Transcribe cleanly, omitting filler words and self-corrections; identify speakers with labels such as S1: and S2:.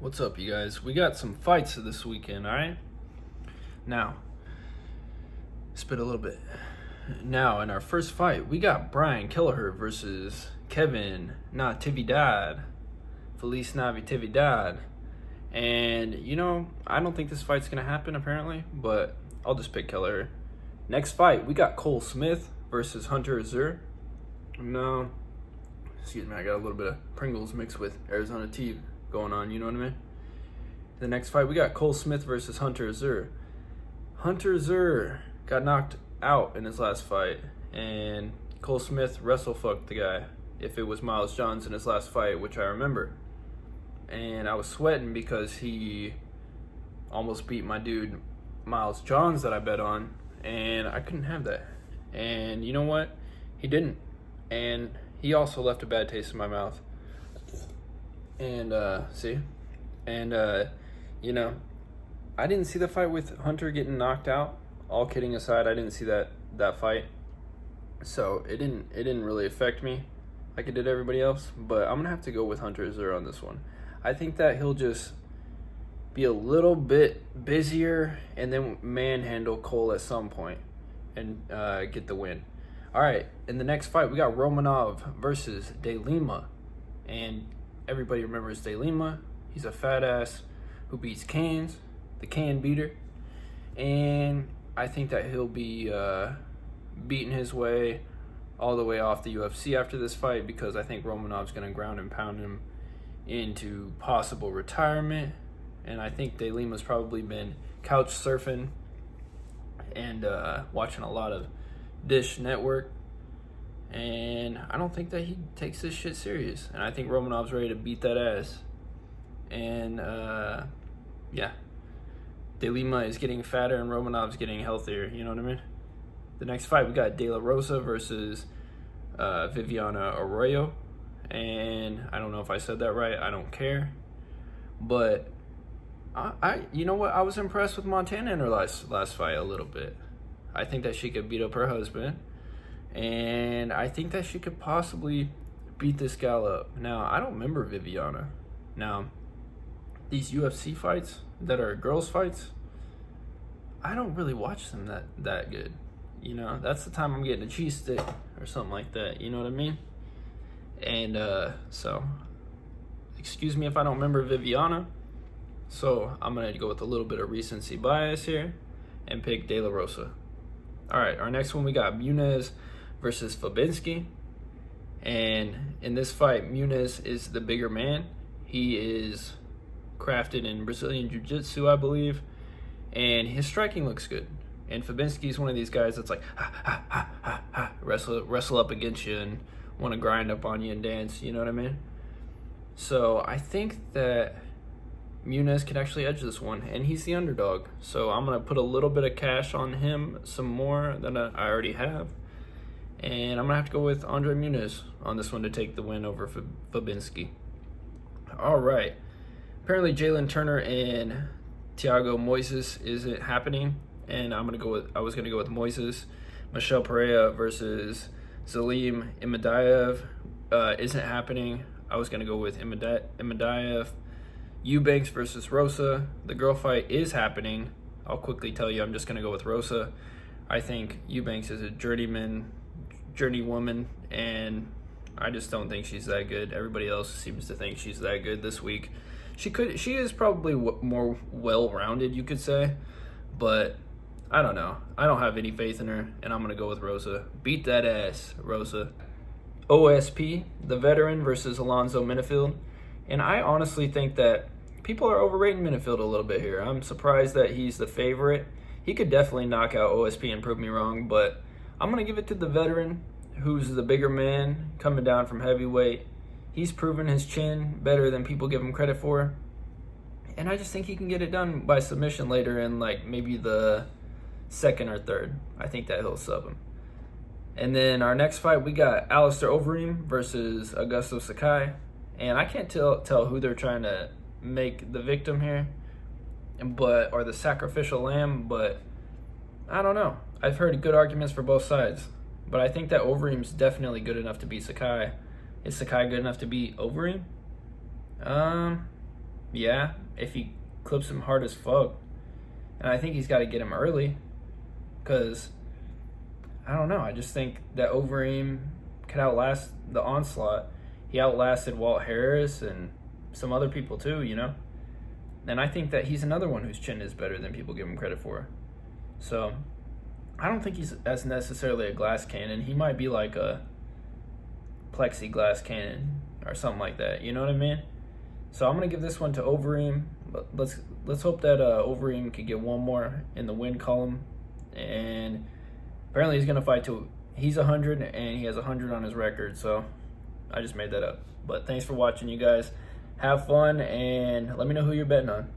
S1: What's up, you guys? We got some fights this weekend, all right? Now, spit a little bit. Now, in our first fight, we got Brian Kelleher versus Kevin Natividad. Feliz Natividad. And, I don't think this fight's going to happen, apparently, but I'll just pick Kelleher. Next fight, we got Cole Smith versus Hunter Azure. No, excuse me, I got a little bit of Pringles mixed with Arizona tea going on, you know what I mean? The next fight, we got Cole Smith versus Hunter Azure. Hunter Azure got knocked out in his last fight, and Cole Smith wrestle-fucked the guy if it was Miles Johns in his last fight, which I remember. And I was sweating because he almost beat my dude Miles Johns that I bet on, and I couldn't have that. And you know what? He didn't. And he also left a bad taste in my mouth. And, I didn't see the fight with Hunter getting knocked out. All kidding aside, I didn't see that fight. So it didn't really affect me like it did everybody else. But I'm going to have to go with Hunter Azure on this one. I think that he'll just be a little bit busier and then manhandle Cole at some point and get the win. All right, in the next fight, we got Romanov versus De Lima. And everybody remembers De Lima. He's a fat ass who beats cans, the can beater. And I think that he'll be beating his way all the way off the UFC after this fight, because I think Romanov's going to ground and pound him into possible retirement. And I think De Lima's probably been couch surfing and watching a lot of Dish Network. And I don't think that he takes this shit serious. And I think Romanov's ready to beat that ass. And, De Lima is getting fatter and Romanov's getting healthier. You know what I mean? The next fight, we got De La Rosa versus Viviana Arroyo. And I don't know if I said that right. I don't care. But, you know what? I was impressed with Montana in her last fight a little bit. I think that she could beat up her husband. And I think that she could possibly beat this gal up. Now, I don't remember Viviana. Now, these UFC fights that are girls' fights, I don't really watch them that good. That's the time I'm getting a cheese stick or something like that. You know what I mean? And so, excuse me if I don't remember Viviana. So I'm going to go with a little bit of recency bias here and pick De La Rosa. All right, our next one, we got Muniz versus Fabinski. And in this fight, Muniz is the bigger man. He is crafted in Brazilian Jiu-Jitsu, I believe. And his striking looks good. And Fabinski is one of these guys that's like, wrestle up against you and want to grind up on you and dance. You know what I mean? So I think that Muniz can actually edge this one, and he's the underdog. So I'm going to put a little bit of cash on him, some more than I already have. And I'm going to have to go with Andre Muniz on this one to take the win over Fabinski. All right. Apparently Jalen Turner and Thiago Moises isn't happening, and I was going to go with Moises. Michel Pereira versus Zalim Imadaev isn't happening. I was going to go with Imadaev. Eubanks versus Rosa. The girl fight is happening. I'll quickly tell you, I'm just going to go with Rosa. I think Eubanks is a journeywoman, and I just don't think she's that good. Everybody else seems to think she's that good this week. She is probably more well-rounded, you could say, but I don't know. I don't have any faith in her, and I'm going to go with Rosa. Beat that ass, Rosa. OSP, the veteran, versus Alonzo Minifield. And I honestly think that people are overrating Minifield a little bit here. I'm surprised that he's the favorite. He could definitely knock out OSP and prove me wrong, but I'm going to give it to the veteran, who's the bigger man, coming down from heavyweight. He's proven his chin better than people give him credit for. And I just think he can get it done by submission later in maybe the second or third. I think that he'll sub him. And then our next fight, we got Alistair Overeem versus Augusto Sakai. And I can't tell who they're trying to make the victim here, or the sacrificial lamb, but I don't know. I've heard good arguments for both sides, but I think that Overeem's definitely good enough to beat Sakai. Is Sakai good enough to beat Overeem? Yeah, if he clips him hard as fuck. And I think he's got to get him early because, I don't know, I just think that Overeem could outlast the Onslaught. He outlasted Walt Harris and some other people too, you know? And I think that he's another one whose chin is better than people give him credit for. So, I don't think he's as necessarily a glass cannon. He might be like a plexiglass cannon or something like that. You know what I mean? So I'm gonna give this one to Overeem. Let's hope that Overeem could get one more in the win column. And apparently he's gonna fight to. He's 100 and he has 100 on his record. So I just made that up. But thanks for watching, you guys. Have fun and let me know who you're betting on.